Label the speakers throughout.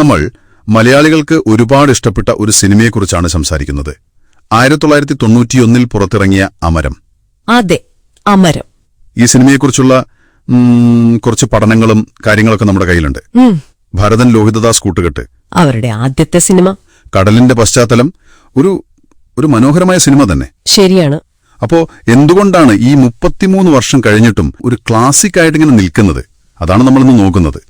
Speaker 1: നമ്മൾ മലയാളികൾക്ക് ഒരുപാട് ഇഷ്ടപ്പെട്ട ഒരു സിനിമയെക്കുറിച്ചാണ് സംസാരിക്കുന്നത്. 1991 പുറത്തിറങ്ങിയ അമരം.
Speaker 2: അതെ, അമരം.
Speaker 1: ഈ സിനിമയെക്കുറിച്ചുള്ള കുറച്ച് പഠനങ്ങളും കാര്യങ്ങളൊക്കെ നമ്മുടെ കയ്യിലുണ്ട്. ഭരതൻ ലോഹിതദാസ് കൂട്ടുകെട്ട്,
Speaker 2: അവരുടെ ആദ്യത്തെ സിനിമ,
Speaker 1: കടലിന്റെ പശ്ചാത്തലം, ഒരു മനോഹരമായ സിനിമ തന്നെ.
Speaker 2: ശരിയാണ്.
Speaker 1: അപ്പോ എന്തുകൊണ്ടാണ് ഈ 33 വർഷം കഴിഞ്ഞിട്ടും ഒരു ക്ലാസിക് ആയിട്ട് ഇങ്ങനെ നിൽക്കുന്നത്? അതാണ് നമ്മളിന്ന് നോക്കുന്നത്.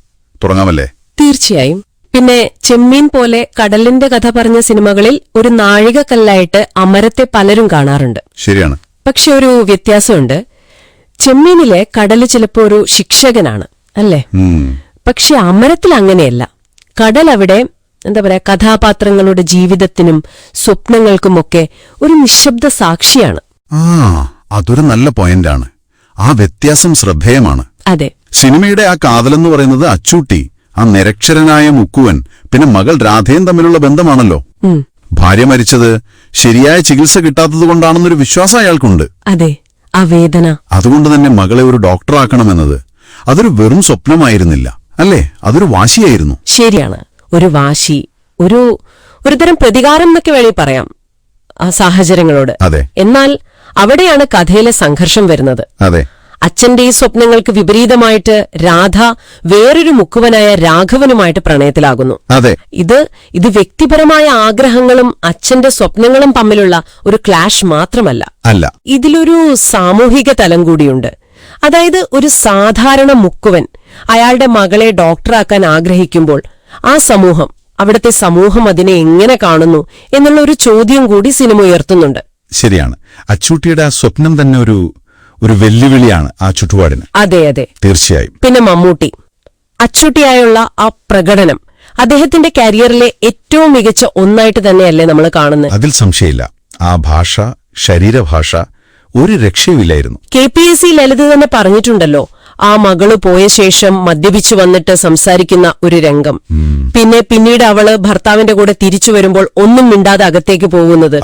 Speaker 1: തുടങ്ങാമല്ലേ?
Speaker 2: തീർച്ചയായും. പിന്നെ ചെമ്മീൻ പോലെ കടലിന്റെ കഥ പറഞ്ഞ സിനിമകളിൽ ഒരു നാഴികക്കല്ലായിട്ട് അമരത്തെ പലരും കാണാറുണ്ട്.
Speaker 1: ശരിയാണ്.
Speaker 2: പക്ഷെ ഒരു വ്യത്യാസമുണ്ട്. ചെമ്മീനിലെ കടല് ചിലപ്പോ ഒരു ശിക്ഷകനാണ്, അല്ലേ? പക്ഷെ അമരത്തിൽ അങ്ങനെയല്ല. കടൽ അവിടെ എന്താ പറയാ, കഥാപാത്രങ്ങളുടെ ജീവിതത്തിനും സ്വപ്നങ്ങൾക്കുമൊക്കെ ഒരു നിശബ്ദ സാക്ഷിയാണ്.
Speaker 1: അതൊരു നല്ല പോയിന്റാണ്. ആ വ്യത്യാസം ശ്രദ്ധേയമാണ്.
Speaker 2: അതെ.
Speaker 1: സിനിമയുടെ ആ കാതലെന്ന് പറയുന്നത് അച്ചൂട്ടി, ആ നിരക്ഷരനായ മുക്കുവൻ, പിന്നെ മകൾ രാധയും തമ്മിലുള്ള ബന്ധമാണല്ലോ. ഭാര്യ മരിച്ചത് ശരിയായ ചികിത്സ കിട്ടാത്തതുകൊണ്ടാണെന്നൊരു വിശ്വാസം അയാൾക്കുണ്ട്.
Speaker 2: അതെ, ആ വേദന. അതുകൊണ്ട്
Speaker 1: തന്നെ മകളെ ഒരു ഡോക്ടറാക്കണമെന്നത് അതൊരു വെറും സ്വപ്നമായിരുന്നില്ല, അല്ലേ? അതൊരു വാശിയായിരുന്നു.
Speaker 2: ശരിയാണ്, ഒരു വാശി, ഒരു തരം പ്രതികാരം എന്നൊക്കെ വേണേ പറയാം ആ സാഹചര്യങ്ങളോട്.
Speaker 1: അതെ.
Speaker 2: എന്നാൽ അവിടെയാണ് കഥയിലെ സംഘർഷം വരുന്നത്.
Speaker 1: അതെ.
Speaker 2: അച്ഛന്റെ ഈ സ്വപ്നങ്ങൾക്ക് വിപരീതമായിട്ട് രാധ വേറൊരു മുക്കുവനായ രാഘവനുമായിട്ട് പ്രണയത്തിലാകുന്നു.
Speaker 1: അതെ.
Speaker 2: ഇത് വ്യക്തിപരമായ ആഗ്രഹങ്ങളും അച്ഛന്റെ സ്വപ്നങ്ങളും തമ്മിലുള്ള ഒരു ക്ലാഷ് മാത്രമല്ല, ഇതിലൊരു സാമൂഹിക തലം കൂടിയുണ്ട്. അതായത് ഒരു സാധാരണ മുക്കുവൻ അയാളുടെ മകളെ ഡോക്ടറാക്കാൻ ആഗ്രഹിക്കുമ്പോൾ ആ സമൂഹം, അവിടുത്തെ സമൂഹം അതിനെ എങ്ങനെ കാണുന്നു എന്നുള്ള ഒരു ചോദ്യം കൂടി സിനിമ ഉയർത്തുന്നുണ്ട്.
Speaker 1: ശരിയാണ്. അച്ചൂട്ടിയുടെ ആ സ്വപ്നം തന്നെ ഒരു വെല്ലുവിളിയാണ് ആ ചുറ്റുപാടിന്.
Speaker 2: അതെ അതെ,
Speaker 1: തീർച്ചയായും.
Speaker 2: പിന്നെ മമ്മൂട്ടി, അച്ചൂട്ടിയായുള്ള ആ പ്രകടനം അദ്ദേഹത്തിന്റെ കരിയറിലെ ഏറ്റവും മികച്ച ഒന്നായിട്ട് തന്നെയല്ലേ നമ്മൾ കാണുന്നത്?
Speaker 1: അതിൽ സംശയമില്ല. ആ ഭാഷ, ശരീരഭാഷ ഒരു രക്ഷയുമില്ലായിരുന്നു.
Speaker 2: KPSC ലളിത തന്നെ പറഞ്ഞിട്ടുണ്ടല്ലോ, ആ മകള് പോയ ശേഷം മദ്യപിച്ചു വന്നിട്ട് സംസാരിക്കുന്ന ഒരു രംഗം. പിന്നീട് അവള് ഭർത്താവിന്റെ കൂടെ തിരിച്ചു വരുമ്പോൾ ഒന്നും മിണ്ടാതെ അകത്തേക്ക് പോകുന്നത്.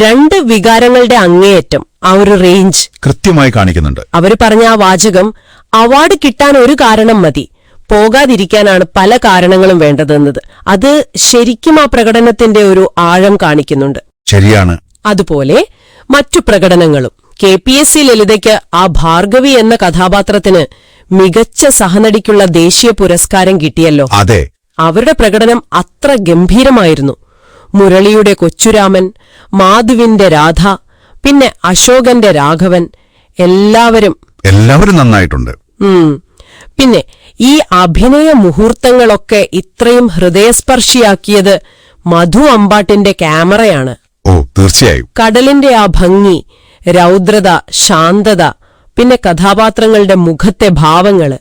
Speaker 2: രണ്ട് വികാരങ്ങളുടെ അങ്ങേയറ്റം, ആ ഒരു റേഞ്ച്
Speaker 1: കൃത്യമായി കാണിക്കുന്നുണ്ട്.
Speaker 2: അവര് പറഞ്ഞ ആ വാചകം, അവാർഡ് കിട്ടാൻ ഒരു കാരണം മതി, പോകാതിരിക്കാനാണ് പല കാരണങ്ങളും വേണ്ടതെന്നത്, അത് ശരിക്കും ആ പ്രകടനത്തിന്റെ ഒരു ആഴം കാണിക്കുന്നുണ്ട്.
Speaker 1: ശരിയാണ്.
Speaker 2: അതുപോലെ മറ്റു പ്രകടനങ്ങളും. KPSC ലളിതയ്ക്ക് ആ ഭാർഗവി എന്ന കഥാപാത്രത്തിന് മികച്ച സഹനടിക്കുള്ള ദേശീയ പുരസ്കാരം കിട്ടിയല്ലോ.
Speaker 1: അതെ.
Speaker 2: അവരുടെ പ്രകടനം അത്ര ഗംഭീരമായിരുന്നു. മുരളിയുടെ കൊച്ചുരാമൻ, മാധുവിന്റെ രാധ, പിന്നെ അശോകന്റെ രാഘവൻ, എല്ലാവരും
Speaker 1: നന്നായിട്ടുണ്ട്.
Speaker 2: പിന്നെ ഈ അഭിനയ മുഹൂർത്തങ്ങളൊക്കെ ഇത്രയും ഹൃദയസ്പർശിയാക്കിയത് മധു അമ്പാട്ടിന്റെ ക്യാമറയാണ്.
Speaker 1: തീർച്ചയായും.
Speaker 2: കടലിന്റെ ആ ഭംഗി, രൗദ്രത, ശാന്തത, പിന്നെ കഥാപാത്രങ്ങളുടെ മുഖത്തെ ഭാവങ്ങള്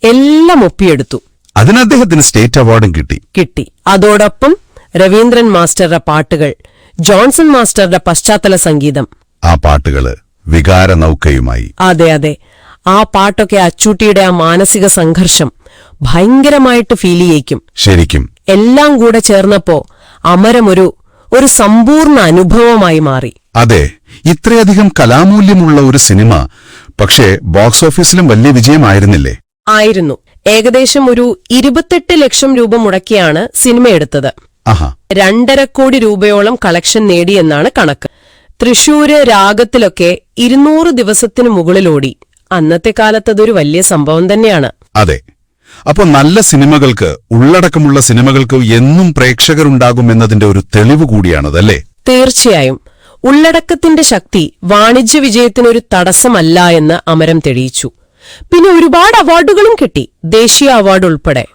Speaker 2: എല്ലാം ഒപ്പിയെടുത്തു.
Speaker 1: അതിന് അദ്ദേഹത്തിന് സ്റ്റേറ്റ് അവാർഡും കിട്ടി.
Speaker 2: അതോടൊപ്പം രവീന്ദ്രൻ മാസ്റ്ററുടെ പാട്ടുകൾ, ജോൺസൺ മാസ്റ്ററുടെ പശ്ചാത്തല സംഗീതം,
Speaker 1: ആ പാട്ടുകള് വികാര നൗക്കയുമായി.
Speaker 2: അതെ അതെ, ആ പാട്ടൊക്കെ അച്ചൂട്ടിയുടെ ആ മാനസിക സംഘർഷം ഭയങ്കരമായിട്ട് ഫീൽ ചെയ്യിക്കും.
Speaker 1: ശരിക്കും.
Speaker 2: എല്ലാം കൂടെ ചേർന്നപ്പോ അമരം ഒരു സമ്പൂർണ്ണ അനുഭവമായി മാറി.
Speaker 1: അതെ, ഇത്രയധികം കലാമൂല്യമുള്ള ഒരു സിനിമ പക്ഷേ ബോക്സ് ഓഫീസിലും വലിയ വിജയമായിരുന്നില്ലേ?
Speaker 2: ആയിരുന്നു. ഏകദേശം ഒരു 28 ലക്ഷം രൂപ മുടക്കിയാണ് സിനിമ എടുത്തത്. 2.5 കോടി രൂപയോളം കളക്ഷൻ നേടിയെന്നാണ് കണക്ക്. തൃശൂര് രാഗത്തിലൊക്കെ 200 ദിവസത്തിനു മുകളിലോടി. അന്നത്തെ കാലത്ത് അതൊരു വലിയ സംഭവം തന്നെയാണ്.
Speaker 1: അതെ. അപ്പോ നല്ല സിനിമകൾക്ക്, ഉള്ളടക്കമുള്ള സിനിമകൾക്ക് എന്നും പ്രേക്ഷകരുണ്ടാകുമെന്നതിന്റെ ഒരു തെളിവ് കൂടിയാണതല്ലേ?
Speaker 2: തീർച്ചയായും. ഉള്ളടക്കത്തിന്റെ ശക്തി വാണിജ്യ വിജയത്തിനൊരു തടസ്സമല്ല എന്ന് അമരം തെളിയിച്ചു. പിന്നെ ഒരുപാട് അവാർഡുകളും കിട്ടി, ദേശീയ അവാർഡ് ഉൾപ്പെടെ.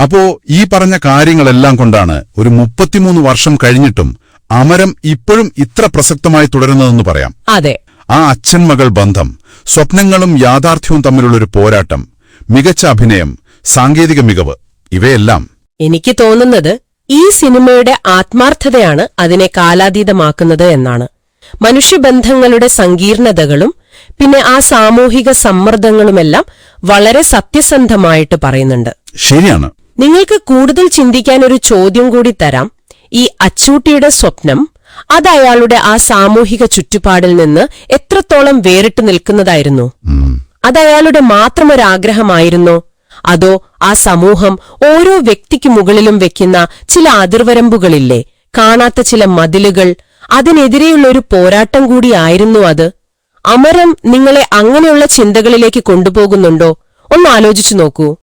Speaker 1: അപ്പോ ഈ പറഞ്ഞ കാര്യങ്ങളെല്ലാം കൊണ്ടാണ് ഒരു 33 വർഷം കഴിഞ്ഞിട്ടും അമരം ഇപ്പോഴും ഇത്ര പ്രസക്തമായി തുടരുന്നതെന്ന് പറയാം.
Speaker 2: അതെ.
Speaker 1: ആ അച്ഛൻ മകൾ ബന്ധം, സ്വപ്നങ്ങളും യാഥാർത്ഥ്യവും തമ്മിലുള്ളൊരു പോരാട്ടം, മികച്ച അഭിനയം, സാങ്കേതിക മികവ്, ഇവയെല്ലാം
Speaker 2: എനിക്ക് തോന്നുന്നത് ഈ സിനിമയുടെ ആത്മാർത്ഥതയാണ് അതിനെ കാലാതീതമാക്കുന്നത് എന്നാണ്. മനുഷ്യബന്ധങ്ങളുടെ സങ്കീർണതകളും പിന്നെ ആ സാമൂഹിക സമ്മർദ്ദങ്ങളുമെല്ലാം വളരെ സത്യസന്ധമായിട്ട് പറയുന്നുണ്ട്.
Speaker 1: ശരിയാണ്.
Speaker 2: നിങ്ങൾക്ക് കൂടുതൽ ചിന്തിക്കാൻ ഒരു ചോദ്യം കൂടി തരാം. ഈ അച്ചൂട്ടിയുടെ സ്വപ്നം, അത് അയാളുടെ ആ സാമൂഹിക ചുറ്റുപാടിൽ നിന്ന് എത്രത്തോളം വേറിട്ട് നിൽക്കുന്നതായിരുന്നു? അത് അയാളുടെ മാത്രമൊരാഗ്രഹമായിരുന്നോ, അതോ ആ സമൂഹം ഓരോ വ്യക്തിക്ക് മുകളിലും വെക്കുന്ന ചില അതിർവരമ്പുകളില്ലേ, കാണാത്ത ചില മതിലുകൾ, അതിനെതിരെയുള്ള ഒരു പോരാട്ടം കൂടിയായിരുന്നു അത്? അമരം നിങ്ങളെ അങ്ങനെയുള്ള ചിന്തകളിലേക്ക് കൊണ്ടുപോകുന്നുണ്ടോ? ഒന്ന് ആലോചിച്ചു നോക്കൂ.